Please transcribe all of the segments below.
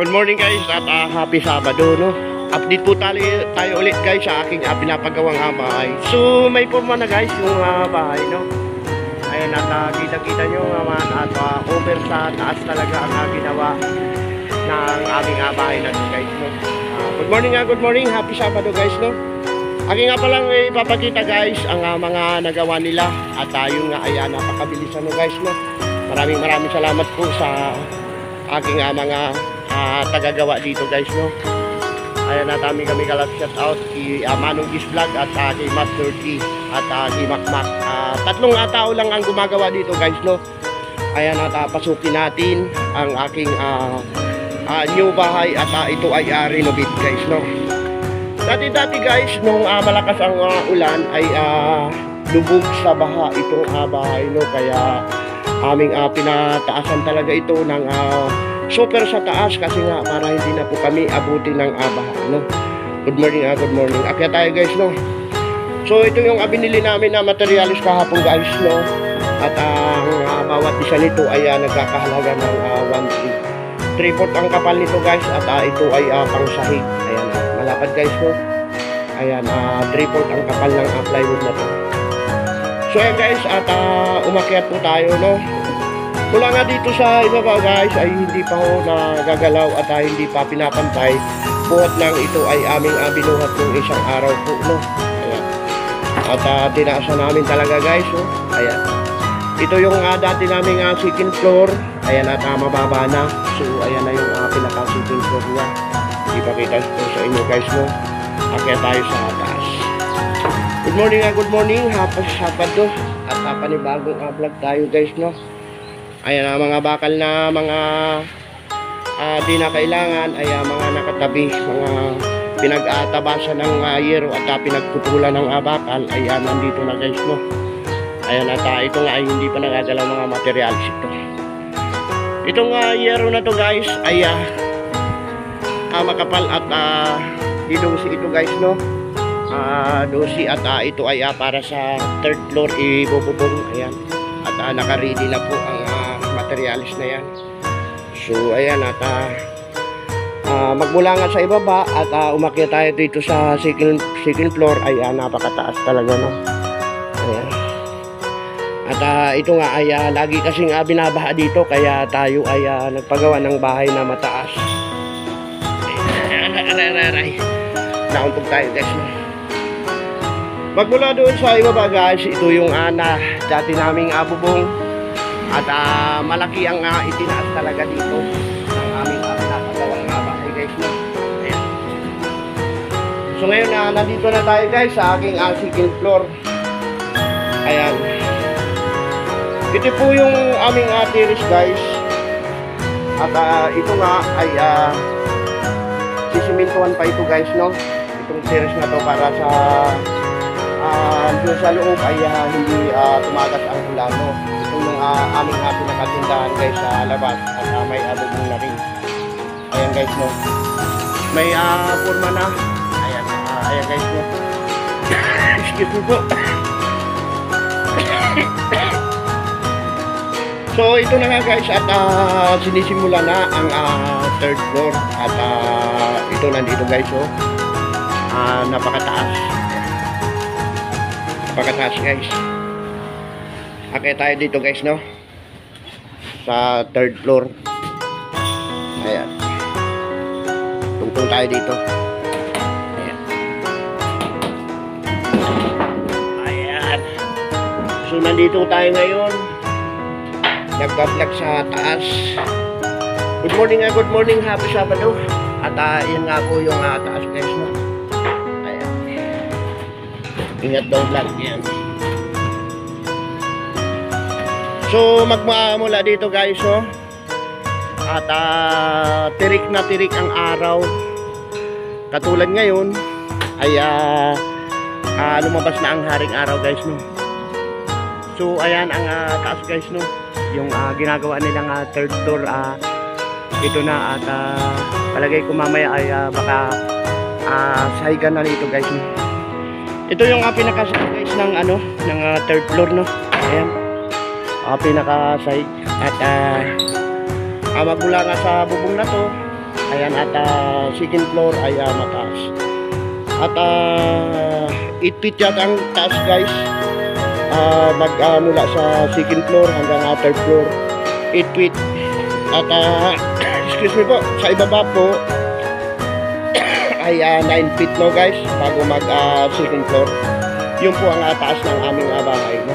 Good morning guys at happy Sabado, no? Update po tayo ulit guys sa aking pinapagawang bahay. So may forma na guys yung bahay, no? Ayan at kita-kita nyo naman at over sa taas talaga ang ginawa ng aming bahay na guys, no? Good morning, happy Sabado guys, no? Aking nga palang ipapakita guys ang mga nagawa nila at yung nga ay napakabilisan, no guys, no? Maraming salamat po sa aking mga tagagawa dito guys, no? Ayan na kami kalap shout out kay Manong Gis Vlog at kay Master T at kay Makmak. Tatlong tao lang ang gumagawa dito guys, no? Ayan at pasukin natin ang aking new bahay at ito ay renovate guys, no? Dati guys nung malakas ang ulan ay lubog sa baha itong bahay, no? Kaya aming pinataasan talaga ito ng super sa taas kasi nga para hindi na po kami abutin ng baha, no? Good morning. Akyat tayo guys, no? So ito yung binili namin na materialis kahapon guys, no? At ang bawat isa nito ay nagkakahalaga ng 1/3 ang kapal nito guys at ito ay pang sahig. Ayan, malapad guys, no? Ayan, 3/4 ang kapal ng plywood na to. So ayan guys at umakyat po tayo, no? Mula nga dito sa ibaba guys ay hindi pa ho nagagalaw at hindi pa pinapantay. Buhat lang ito ay aming binuhat ng isang araw po, no? Ayan. At tinaasan namin talaga guys, no? Ayan. Ito yung dati naming second floor. Ayan at mababa na. So ayan na yung pinaka second floor niya. Ipakita ko sa inyo guys, no? Akya tayo sa taas. Good morning. Happy Sabado at panibagong vlog tayo guys, no? Ayan mga bakal na mga di na kailangan ay mga nakatabi, mga pinag-atabasan ng yero at pinagputulan ng bakal ay nandito na guys, no? Ayan at ito nga ay hindi pa nagagalaw mga materials ito. Itong yero na to guys ay makapal at didosi ito guys, no? Dosi at ito ay para sa third floor ibububong. Ayan at naka-ready na po ang materialis na yan. So ayan at magmula nga sa ibaba at umakyat tayo dito sa second floor ay napakataas talaga, no? Ayan. At ito nga ay lagi kasing binabaha dito kaya tayo ay nagpagawa ng bahay na mataas. Aray. Nauntog tayo guys, no? Magmula doon sa ibaba guys, ito yung dati naming bubong. At malaki ang itinaas talaga dito ng aming pinapagawang bahay guys, no? Ayan. So ngayon nandito na tayo guys sa aking second floor. Ayan. Ito po yung aming terrace guys. At ito nga ay sisimintuhan pa ito guys, no? Itong terrace na to para sa doon sa loob ay hindi tumagas ang ulan, no? Yung aming pinakatindahan guys sa labas at may bubong na rin. Ayan guys, no? May forma na. Ayan guys, no? Excuse me po. So ito na nga guys at sinisimula na ang third floor at ito nandito guys, oh. Napakataas guys. Akit tayo dito guys, no? Sa third floor. Ayan. Tungtong tayo dito. Ayan. So nandito tayo ngayon. Nagpa-vlog sa taas. Good morning, happy Sabado. At yun nga po yung taas guys, no? Ayan. Ingat daw vlog yan. So magmamula dito guys, no? At tirik na tirik ang araw. Katulad ngayon ay lumabas na ang haring araw guys, no? So ayan ang taas guys, no? Yung ginagawa nilang third floor ito na at palagay ko mamaya ay baka sahigan na nito guys, no? Ito yung pinakasahig guys ng ng third floor, no? Ayan. Pinakasahig at magmula nga sa bubong na to Ayan, at second floor ay mataas. At 8 feet yata ang taas guys. Mula sa second floor hanggang third floor 8 feet. At excuse me po, sa ibaba po ay 9 feet no guys, bago mag second floor. Yun po ang taas ng aming bahay no.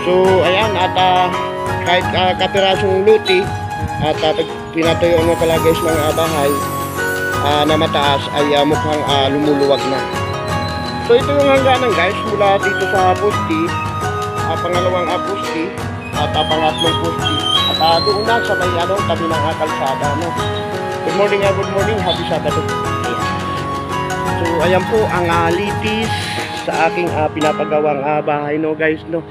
So ayan, at kahit kapirasong luti at pinatuyo mo pala guys ng bahay na mataas ay mukhang lumuluwag na. So ito yung hangganan guys, mula dito sa posti, pangalawang posti at pangatlong posti, at doon na sa may tabi ng kalsada no. Good morning, happy Sabado. So ayan po ang litis sa aking pinapagawang bahay no guys no.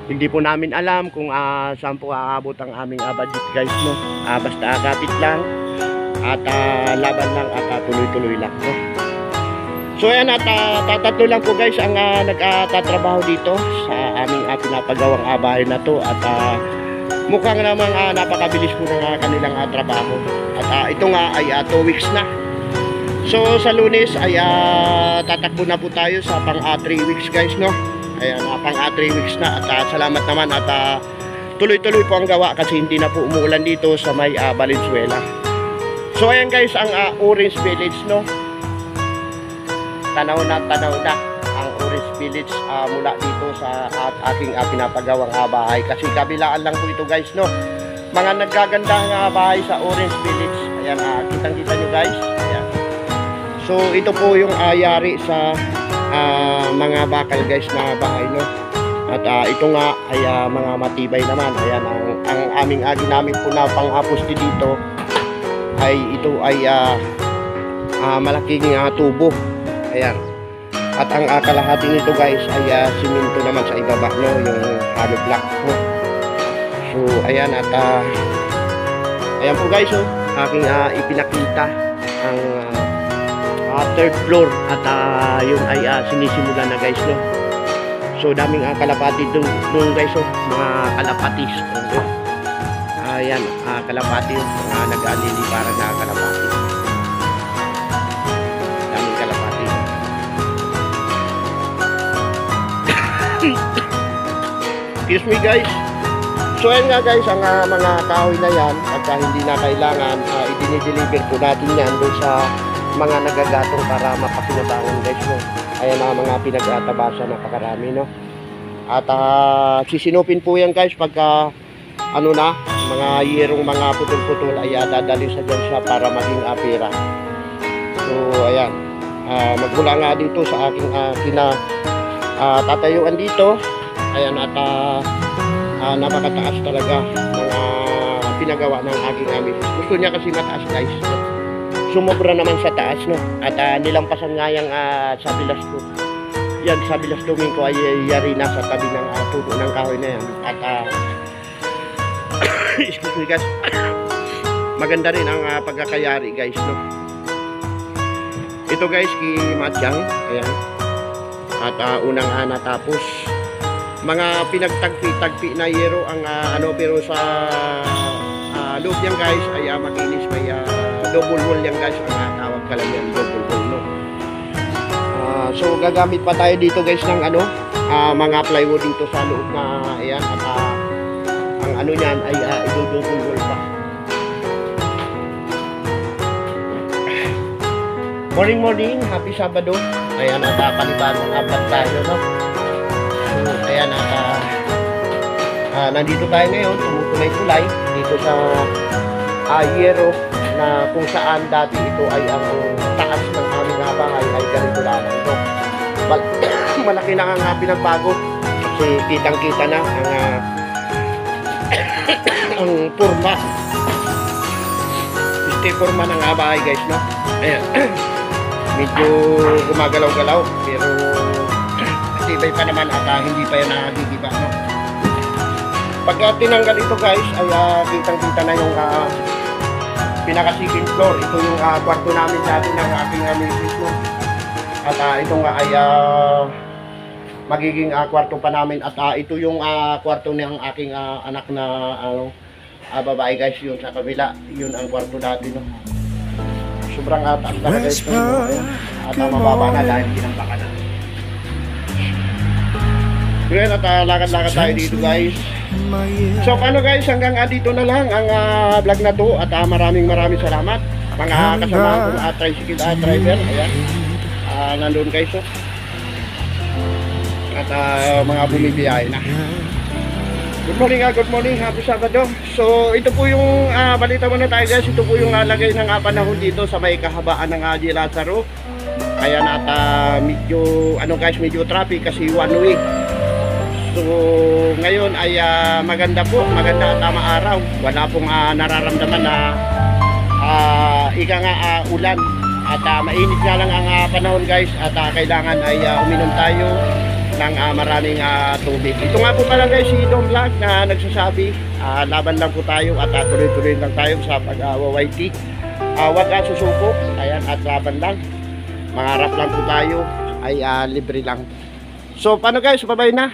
Hindi po namin alam kung saan po aabot ang aming budget guys no. Basta kapit lang at laban lang at tuloy-tuloy lang no. So ayan, at tatatlo lang po guys ang nagtatrabaho dito sa aming pinapagawang bahay na to, at mukhang namang napakabilis po ng kanilang trabaho. At ito nga ay 2 weeks na. So sa Lunes ay tatakbo na po tayo sa pang 3 weeks guys no. Ayan, pang 3 weeks na, at salamat naman at tuloy-tuloy po ang gawa kasi hindi na po umuulan dito sa may Valenzuela. So ayan guys, ang Orange Village no. Tanaw na ang Orange Village mula dito sa aking pinapagawang bahay, kasi kabilaan lang po ito guys no. Mga naggagandang bahay sa Orange Village. Ayan, kitang-kita nyo guys. Ayan. So ito po yung yari sa mga bakal guys na bahay no. At ito nga ay mga matibay naman. Ayan, ang aming ginamit po na pang-aposti dito ay ito ay malaking tubo. Ayan. At ang kalahati nito guys ay simento naman sa ibaba no, yung hollow block no. So ayan, at ayan po guys oh, aking ipinakita ang third floor, at yun ay sinisimula na guys no. So daming kalapati doon guys oh, mga kalapatis no? Ayan, kalapati yung mga nag-alili para na kalapati. Excuse me guys. So ayan nga guys, ang mga kahoy na yan, pagka hindi na kailangan, i-deliver po natin yan doon sa mga nagagatong para mapakinabangan guys no. Ayan ang mga pinag-atabasa na pakarami no. At sisinupin po yan guys pagka mga yerong mga putol-putol ay dadali sa dyan siya para maging pera. So ayan, magmula nga dito sa aking tatayuan dito. Ayan, at napakataas talaga mga pinagawa ng aking amin. Gusto niya kasi mataas guys. Sumobra naman sa taas no. At nilampasan nga yung sa Bilasdo. Yan, sa Bilasdo ko ay yari na sa tabi ng puno ng kahoy na yan. At excuse me guys. Maganda rin ang pagkakayari guys no. Ito guys kay Matjang. Ayan. At unang natapos mga pinagtagpi-tagpi na yero ang pero sa loob yan guys ay makinis, may double wall yan guys, ang tawag ka lang yan, double wall no. So gagamit pa tayo dito guys ng mga plywood dito sa loob na ayan, at ang niyan ay double wall pa. Morning, happy Sabado. Ayan, at panibagong apat tayo no. So ayan, at nandito tayo ngayon, tumukulay-kulay dito sa yero na kung saan dati ito ay ang taas ng aming bahay ay ganito lamang no. Malaki na ang pinagbago kasi kitang-kita na ang forma, forma ng bahay guys no. Ayan. Medyo gumagalaw-galaw pero tibay pa naman at hindi pa yan nagigiba no. Pagka tinanggal ito guys ay kitang-kita na yung pinaka-second floor. Ito yung kwarto namin dati ng aking misis no. At ito nga ay magiging kwarto pa namin, at ito yung kwarto ng aking anak na babae guys, yun sa kabila, yun ang kwarto natin no. sobrang taas talaga guys. At mababa na dahil pinampakan na. Ngayon at lakad-lakad tayo dito guys. So paano guys, hanggang dito na lang ang vlog na to. At maraming salamat mga kasama kong tricycle driver. Ayan, nandun guys. At mga bumibiyahe na. Good morning, happy Sabado. So ito po yung balita muna tayo guys. Ito po yung lagay ng panahon dito sa may kahabaan ng G. Lazaro. Kaya medyo medyo traffic kasi one way. So ngayon ay maganda at tama araw. Wala pong nararamdaman na ulan. At mainit nga lang ang panahon guys. At kailangan ay uminom tayo ng maraming tubig. Ito nga po pala guys si Dom Vlog na nagsasabi laban lang po tayo at tuloy-tuloy lang tayo sa pag-YT. Huwag susuko. Ayan, at laban lang. Mangarap lang po tayo ay libre lang. So paano guys, bye-bye na.